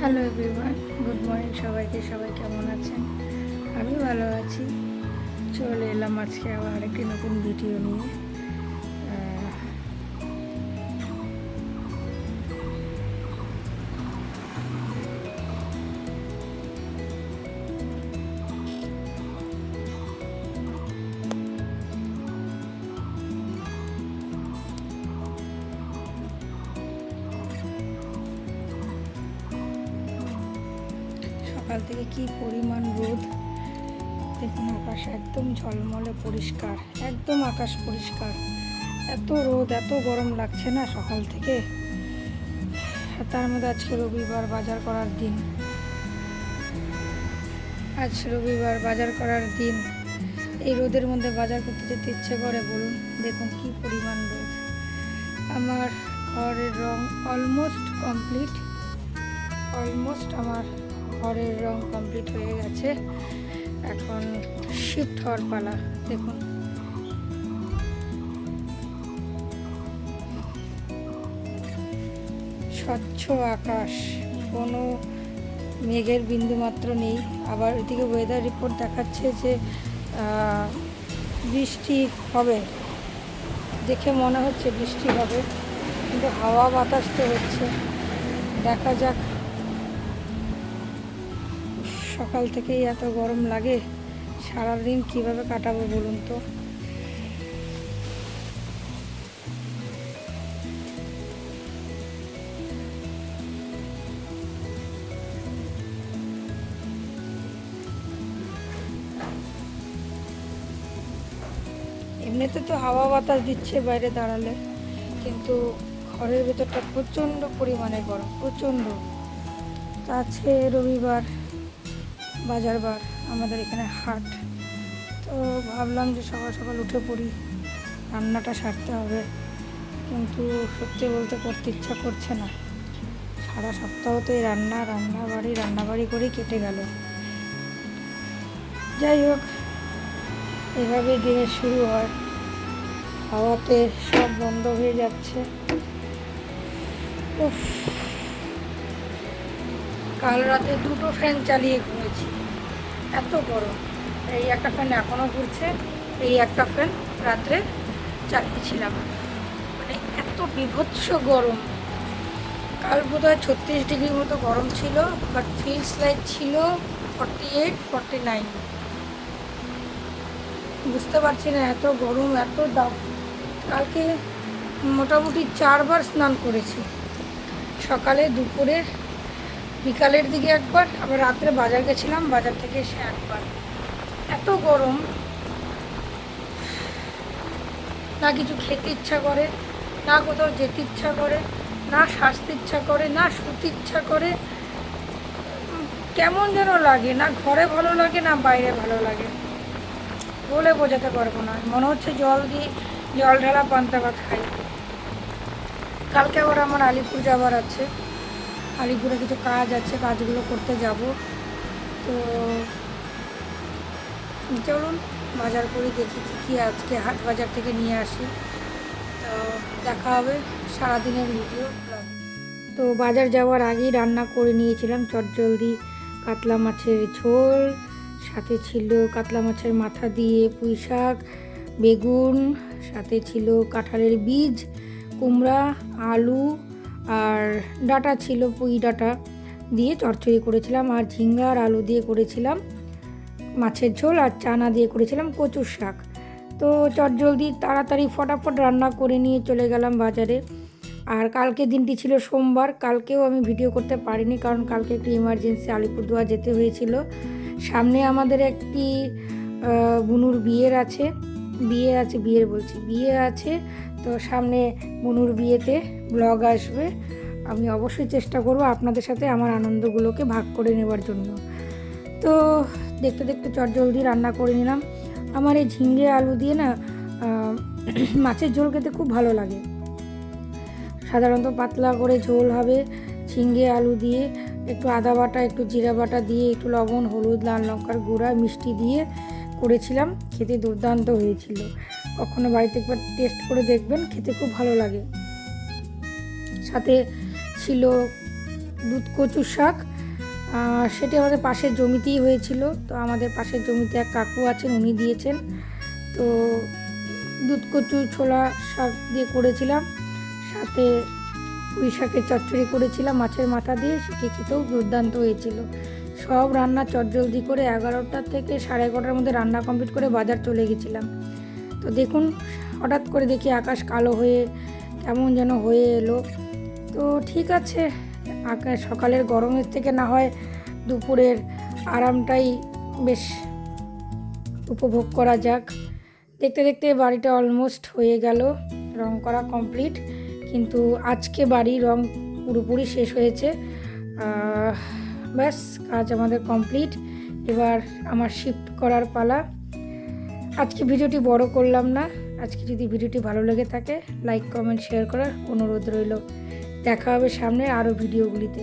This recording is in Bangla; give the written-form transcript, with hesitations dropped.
হ্যালো এভরিওয়ান, গুড মর্নিং সবাইকে। সবাই কেমন আছেন? আমি ভালো আছি। চলে এলাম আজকে আবার একটি নতুন ভিডিও নিয়ে। সকাল থেকে কি পরিমাণ রোদ দেখুন, আকাশ একদম ঝলমলে পরিষ্কার, একদম আকাশ পরিষ্কার। এত রোদ, এত গরম লাগছে না সকাল থেকে। তার মধ্যে আজকে রবিবার, বাজার করার দিন। আজ রবিবার, বাজার করার দিন। এই রোদের মধ্যে বাজার করতে যেতে ইচ্ছে করে বলুন? দেখুন কি পরিমাণ রোদ। আমার ঘরের রং অলমোস্ট কমপ্লিট। আমার ঘরের রং কমপ্লিট হয়ে গেছে। এখন শিফট হওয়ার পালা। দেখুন স্বচ্ছ আকাশ, কোনো মেঘের বিন্দু মাত্র নেই। আবার এদিকে ওয়েদার রিপোর্ট দেখাচ্ছে যে বৃষ্টি হবে, দেখে মনে হচ্ছে বৃষ্টি হবে, কিন্তু হাওয়া বাতাস তো হচ্ছে। দেখা যাক। সকাল থেকেই এত গরম লাগে, সারাদিন কিভাবে কাটাবো বলুন তো? এমনিতে তো হাওয়া বাতাস দিচ্ছে বাইরে দাঁড়ালে, কিন্তু ঘরের ভেতরটা প্রচণ্ড পরিমাণে গরম, প্রচণ্ড। আছে রবিবার, বাজার বার, আমাদের এখানে হাট। তো ভাবলাম যে সকাল সকাল উঠে পড়ি, রান্নাটা সারতে হবে, কিন্তু সত্যি বলতে করতে ইচ্ছা করছে না। সারা সপ্তাহ তো এই রান্নাবাড়ি করেই কেটে গেল। যাই হোক, এভাবে দিনের শুরু হয়। হাওয়াতে সব বন্ধ হয়ে যাচ্ছে। উফ, কাল রাতে 2টো ফ্যান চালিয়ে ঘুমিয়েছি, এত গরম। এই একটা ফ্যান এখনও ঘুরছে, এই একটা ফ্যান রাত্রে চালিয়েছিলাম। মানে এত বিভৎস গরম। কাল বোধহয় 36 ডিগ্রির মতো গরম ছিল, বাট ফিলস লাইক ছিল 48, 49। বুঝতে পারছি না, এত গরম, এত দাম। কালকে মোটামুটি 4বার স্নান করেছি, সকালে, দুপুরে, বিকালের দিকে একবার, আবার রাত্রে বাজার গেছিলাম, বাজার থেকে এসে একবার। এত গরম, না কিছু খেতে ইচ্ছা করে, না কোথাও যেতে ইচ্ছা করে, না সাজতে ইচ্ছা করে, না শুতে ইচ্ছা করে। কেমন যেন লাগে, না ঘরে ভালো লাগে না বাইরে ভালো লাগে, বলে বোঝাতে পারবো না। মনে হচ্ছে জল ঢালা পান্তা ভাত খাই। কালকে আবার আমার আলিপুর যাওয়ার আছে, আলিপুরে কিছু কাজ আছে, কাজগুলো করতে যাব। তো চলুন বাজার করি, দেখি কী আজকে হাট বাজার থেকে নিয়ে আসি। তো দেখা হবে সারাদিনের ভিডিও। তো বাজার যাওয়ার আগেই রান্না করে নিয়েছিলাম চটজলদি কাতলা মাছের ঝোল, সাথে ছিল কাতলা মাছের মাথা দিয়ে পুঁই শাক, বেগুন, সাথে ছিল কাঁঠালের বীজ, কুমড়া, আলু, আর ডাঁটা ছিল, পুঁই ডাঁটা দিয়ে চচ্চড়ি করেছিলাম, আর ঝিঙ্গা আর আলু দিয়ে করেছিলাম মাছের ঝোল, আর চানা দিয়ে করেছিলাম কচুর শাক। তো চটজলদি তাড়াতাড়ি ফটাফট রান্না করে নিয়ে চলে গেলাম বাজারে। আর কালকে দিনটি ছিল সোমবার, কালকেও আমি ভিডিও করতে পারিনি, কারণ কালকে একটু ইমার্জেন্সি আলিপুরদুয়ার যেতে হয়েছিল। সামনে আমাদের একটি বুনুর বিয়ে আছে। তো সামনে বুনুর বিয়েতে ব্লগ আসবে। আমি অবশ্যই চেষ্টা করব আপনাদের সাথে আমার আনন্দগুলোকে ভাগ করে নেবার জন্য। তো দেখতে দেখতে চটজলদি রান্না করে নিলাম। আমার এই ঝিঙে আলু দিয়ে না মাছের ঝোল খেতে খুব ভালো লাগে। সাধারণত পাতলা করে ঝোল হবে, ঝিঙে আলু দিয়ে একটু আদা বাটা, একটু জিরা বাটা দিয়ে, একটু লবণ, হলুদ, লাল লঙ্কার গুঁড়া, মিষ্টি দিয়ে করেছিলাম। খেতে দুর্দান্ত হয়েছিল। কখনো বাড়িতে একবার টেস্ট করে দেখবেন, খেতে খুব ভালো লাগে। সাথে ছিল দুধ কচু শাক, সেটি আমাদের পাশের জমিতেই হয়েছিল। তো আমাদের পাশের জমিতে এক কাকু আছেন, উনি দিয়েছেন। তো দুধ কচু ছোলা শাক দিয়ে করেছিলাম, সাথে পুঁই শাকের চচ্চড়ি করেছিলাম মাছের মাথা দিয়ে, সেটি খেতেও দুর্দান্ত হয়েছিল। সব রান্না চটজলদি করে 11টা থেকে 11:30টার মধ্যে রান্না কমপ্লিট করে বাজার চলে গেছিলাম। তো দেখুন, হঠাৎ করে দেখি আকাশ কালো হয়ে কেমন যেন হয়ে এলো। তো ঠিক আছে, আকাশ সকালের গরমের থেকে না হয় দুপুরের আরামটাই বেশ উপভোগ করা যাক। দেখতে দেখতে বাড়িটা অলমোস্ট হয়ে গেল, রং করা কমপ্লিট। কিন্তু আজকে বাড়ি রং পুরোপুরি শেষ হয়েছে। ব্যাস, কাজ আমাদের কমপ্লিট। এবার আমার শিফট করার পালা। আজকে ভিডিওটি বড় করলাম না। আজকে যদি ভিডিওটি ভালো লেগে থাকে, লাইক কমেন্ট শেয়ার করার অনুরোধ রইল। দেখা হবে সামনের আরও ভিডিওগুলিতে।